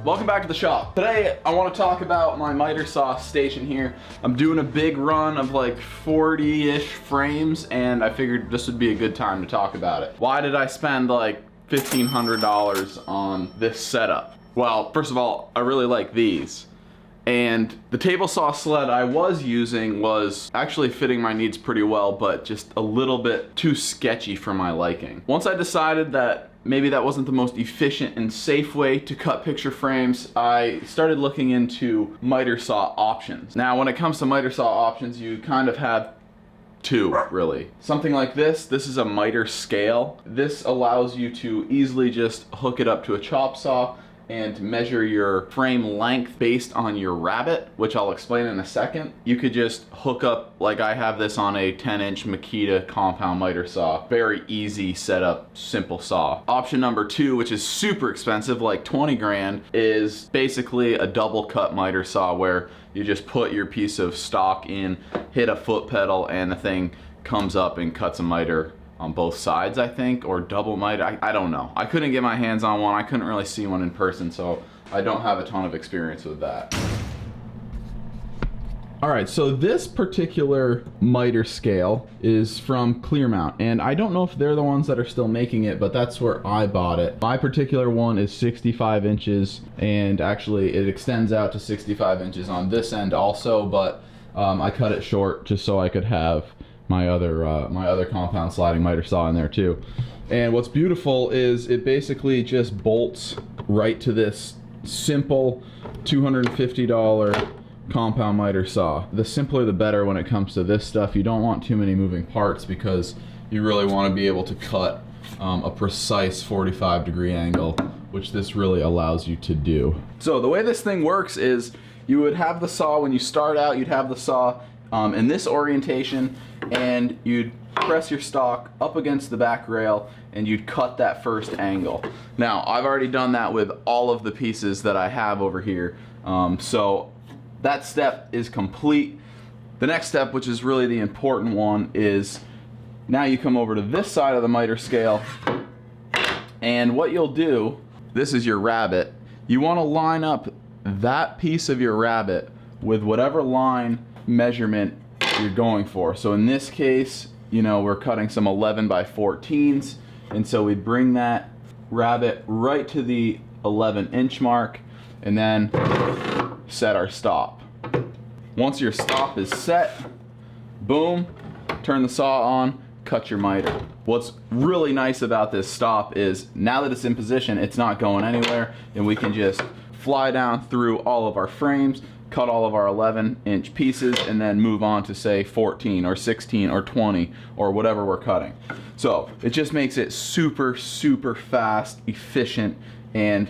welcome back to the shop. Today I want to talk about my miter saw station here. I'm doing a big run of like 40-ish frames and I figured this would be a good time to talk about it. Why did I spend like $1,500 on this setup? Well, first of all, I really like these. And the table saw sled I was using was actually fitting my needs pretty well, but just a little bit too sketchy for my liking. Once I decided that maybe that wasn't the most efficient and safe way to cut picture frames, I started looking into miter saw options. Now, when it comes to miter saw options, you kind of have two, really. Something like this is a miter scale. This allows you to easily just hook it up to a chop saw and measure your frame length based on your rabbet, which I'll explain in a second. You could just hook up, like I have this on a 10-inch Makita compound miter saw. Very easy setup, simple saw. Option number two, which is super expensive, like 20 grand, is basically a double cut miter saw where you just put your piece of stock in, hit a foot pedal, and the thing comes up and cuts a miter on both sides, I think, or double miter. I don't know. I couldn't get my hands on one. I couldn't really see one in person, so I don't have a ton of experience with that. All right, so this particular miter scale is from Clearmount, and I don't know if they're the ones that are still making it, but that's where I bought it. My particular one is 65 inches, and actually it extends out to 65 inches on this end also, but I cut it short just so I could have my other compound sliding miter saw in there too. And what's beautiful is it basically just bolts right to this simple $250 compound miter saw. The simpler the better when it comes to this stuff. You don't want too many moving parts because you really want to be able to cut a precise 45-degree angle, which this really allows you to do. So the way this thing works is you would have the saw, when you start out, you'd have the saw in this orientation, and you'd press your stock up against the back rail and you'd cut that first angle. Now, I've already done that with all of the pieces that I have over here, so that step is complete. The next step, which is really the important one, is now you come over to this side of the miter scale, and what you'll do, this is your rabbet, you want to line up that piece of your rabbet with whatever line measurement you're going for. So in this case, you know, we're cutting some 11 by 14s, and so we bring that rabbet right to the 11-inch mark and then set our stop. Once your stop is set, boom, turn the saw on, cut your miter. What's really nice about this stop is now that it's in position, it's not going anywhere, and we can just fly down through all of our frames, cut all of our 11-inch pieces, and then move on to, say, 14 or 16 or 20 or whatever we're cutting. So it just makes it super fast, efficient, and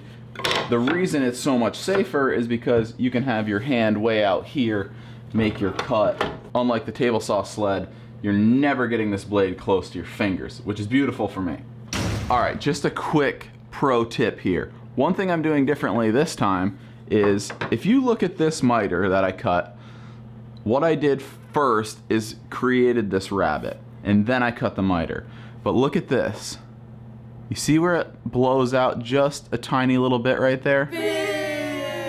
the reason it's so much safer is because you can have your hand way out here, make your cut. Unlike the table saw sled, you're never getting this blade close to your fingers, which is beautiful for me. All right, just a quick pro tip here. One thing I'm doing differently this time is, if you look at this miter that I cut, what I did first is created this rabbet, and then I cut the miter. But look at this. You see where it blows out just a tiny little bit right there?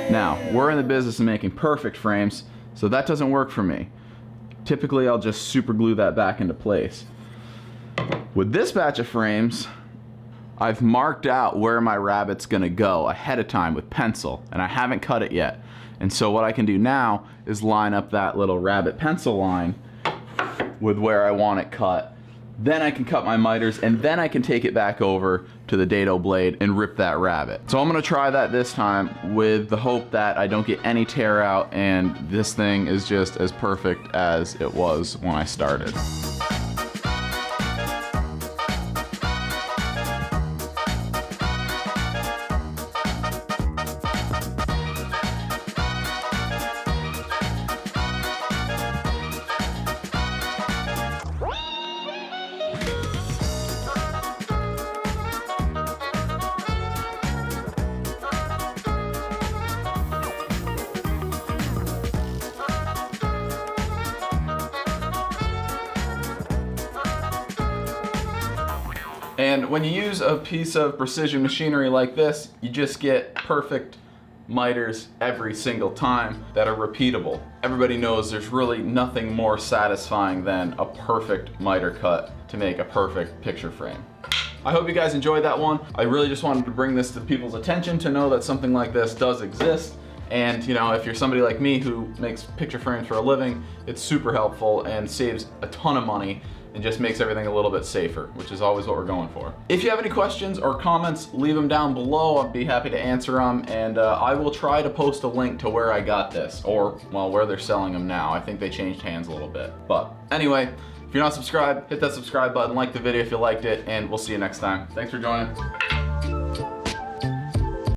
Now, we're in the business of making perfect frames, so that doesn't work for me. Typically, I'll just super glue that back into place. With this batch of frames, I've marked out where my rabbet's gonna go ahead of time with pencil, and I haven't cut it yet. And so what I can do now is line up that little rabbet pencil line with where I want it cut. Then I can cut my miters, and then I can take it back over to the dado blade and rip that rabbet. So I'm gonna try that this time with the hope that I don't get any tear out and this thing is just as perfect as it was when I started. And when you use a piece of precision machinery like this, you just get perfect miters every single time that are repeatable. Everybody knows there's really nothing more satisfying than a perfect miter cut to make a perfect picture frame. I hope you guys enjoyed that one. I really just wanted to bring this to people's attention to know that something like this does exist. And you know, if you're somebody like me who makes picture frames for a living, it's super helpful and saves a ton of money and just makes everything a little bit safer, which is always what we're going for. If you have any questions or comments, leave them down below. I'd be happy to answer them, and I will try to post a link to where I got this, or well, where they're selling them now. I think they changed hands a little bit. But anyway, if you're not subscribed, hit that subscribe button, like the video if you liked it, and we'll see you next time. Thanks for joining.